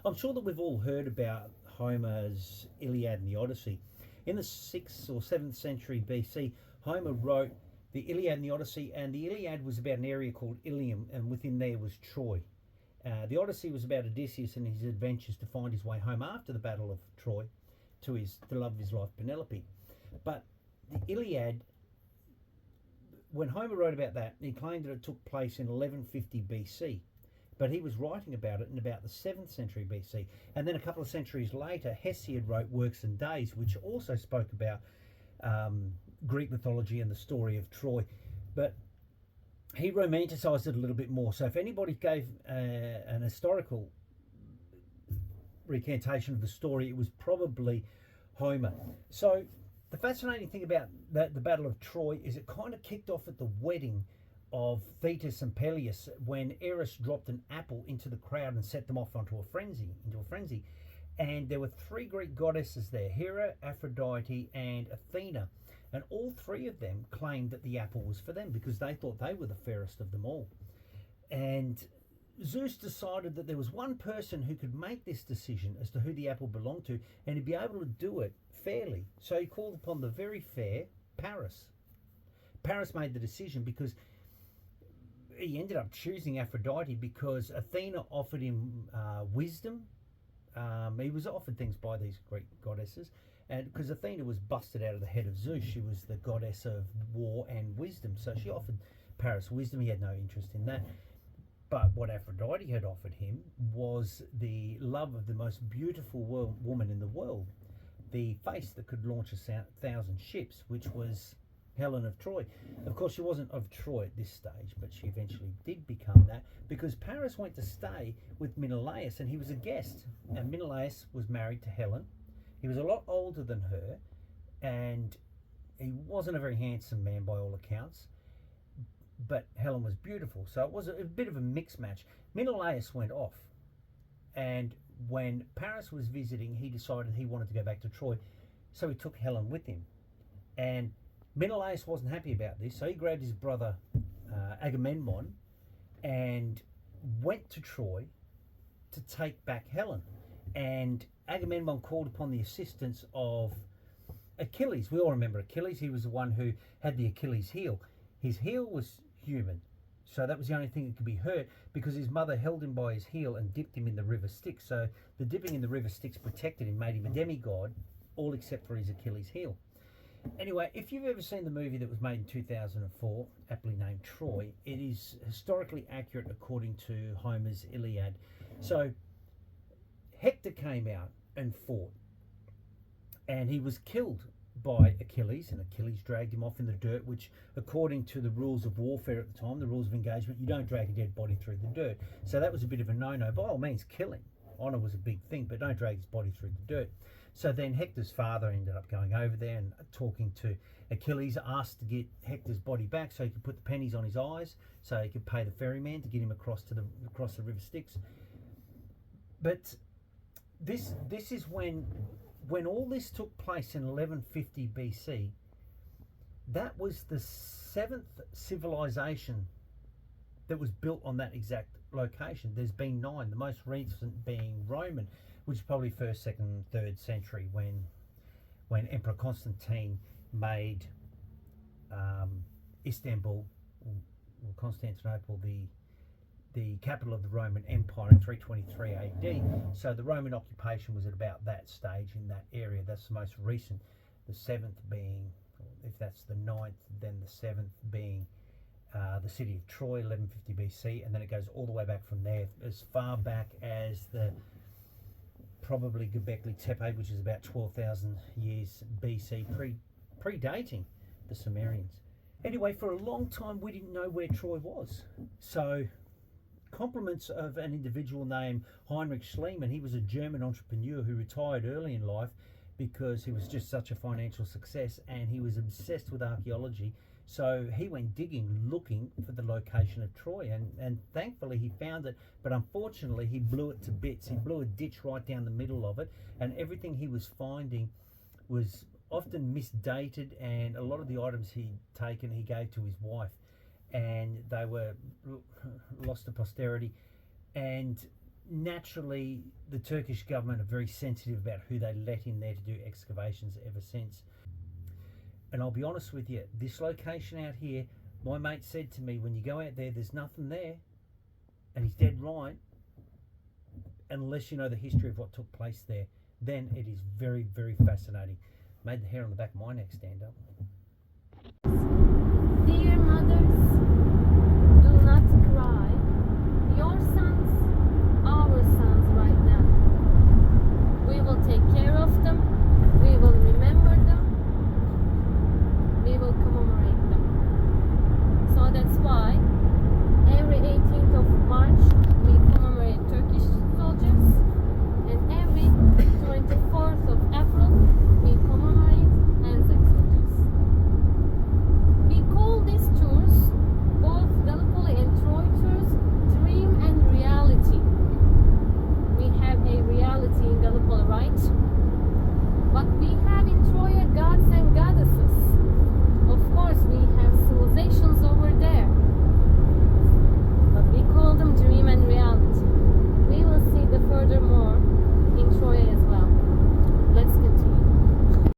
I'm sure that we've all heard about Homer's Iliad and the Odyssey. In the 6th or 7th century BC, Homer wrote the Iliad and the Odyssey, and the Iliad was about an area called Ilium, and within there was Troy. The Odyssey was about Odysseus and his adventures to find his way home after the Battle of Troy to the love of his life, Penelope. But the Iliad, when Homer wrote about that, he claimed that it took place in 1150 BC. But he was writing about it in about the 7th century BC. And then a couple of centuries later, Hesiod wrote Works and Days, which also spoke about Greek mythology and the story of Troy. But he romanticised it a little bit more. So if anybody gave an historical recantation of the story, it was probably Homer. So the fascinating thing about the Battle of Troy is it kind of kicked off at the wedding of Thetis and Peleus, when Eris dropped an apple into the crowd and set them off into a frenzy. And there were 3 Greek goddesses there, Hera, Aphrodite and Athena. And all 3 of them claimed that the apple was for them because they thought they were the fairest of them all. And Zeus decided that there was one person who could make this decision as to who the apple belonged to, and he'd be able to do it fairly. So he called upon the very fair Paris. Paris made the decision because he ended up choosing Aphrodite because Athena offered him wisdom. He was offered things by these Greek goddesses, and because Athena was busted out of the head of Zeus, she was the goddess of war and wisdom, so she offered Paris wisdom. He had no interest in that. But what Aphrodite had offered him was the love of the most beautiful woman in the world, the face that could launch 1,000 ships, which was Helen of Troy. Of course, she wasn't of Troy at this stage, but she eventually did become that because Paris went to stay with Menelaus, and he was a guest. And Menelaus was married to Helen. He was a lot older than her, and he wasn't a very handsome man by all accounts, but Helen was beautiful. So it was a bit of a mixed match. Menelaus went off, and when Paris was visiting, he decided he wanted to go back to Troy, so he took Helen with him. And Menelaus wasn't happy about this, so he grabbed his brother Agamemnon and went to Troy to take back Helen. And Agamemnon called upon the assistance of Achilles. We all remember Achilles. He was the one who had the Achilles heel. His heel was human, so that was the only thing that could be hurt because his mother held him by his heel and dipped him in the river Styx. So the dipping in the river Styx protected him, made him a demigod, all except for his Achilles heel. Anyway, if you've ever seen the movie that was made in 2004, aptly named Troy, it is historically accurate according to Homer's Iliad. So Hector came out and fought, and he was killed by Achilles, and Achilles dragged him off in the dirt, which according to the rules of warfare at the time, the rules of engagement, you don't drag a dead body through the dirt. So that was a bit of a no-no. By all means, kill him. Honour was a big thing, but don't drag his body through the dirt. So then Hector's father ended up going over there and talking to Achilles, asked to get Hector's body back so he could put the pennies on his eyes, so he could pay the ferryman to get him across the river Styx. But this is when all this took place in 1150 BC. That was the 7th civilization that was built on that exact location. There's been 9, the most recent being Roman, which is probably 1st, 2nd, 3rd century when Emperor Constantine made Istanbul or Constantinople the capital of the Roman Empire in 323 AD. So the Roman occupation was at about that stage in that area. That's the most recent. The 7th being, if that's the 9th, then the 7th being the city of Troy, 1150 BC, and then it goes all the way back from there, as far back as the probably Göbekli Tepe, which is about 12,000 years BC, predating the Sumerians. Anyway, for a long time we didn't know where Troy was. So compliments of an individual named Heinrich Schliemann. He was a German entrepreneur who retired early in life because he was just such a financial success, and he was obsessed with archaeology. So he went digging, looking for the location of Troy, and thankfully he found it, but unfortunately he blew it to bits. He blew a ditch right down the middle of it, and everything he was finding was often misdated, and a lot of the items he'd taken he gave to his wife, and they were lost to posterity. And naturally, the Turkish government are very sensitive about who they let in there to do excavations ever since. And I'll be honest with you, this location out here, my mate said to me, when you go out there, there's nothing there. And he's dead right. Unless you know the history of what took place there, then it is very, very fascinating. Made the hair on the back of my neck stand up. Dear Mother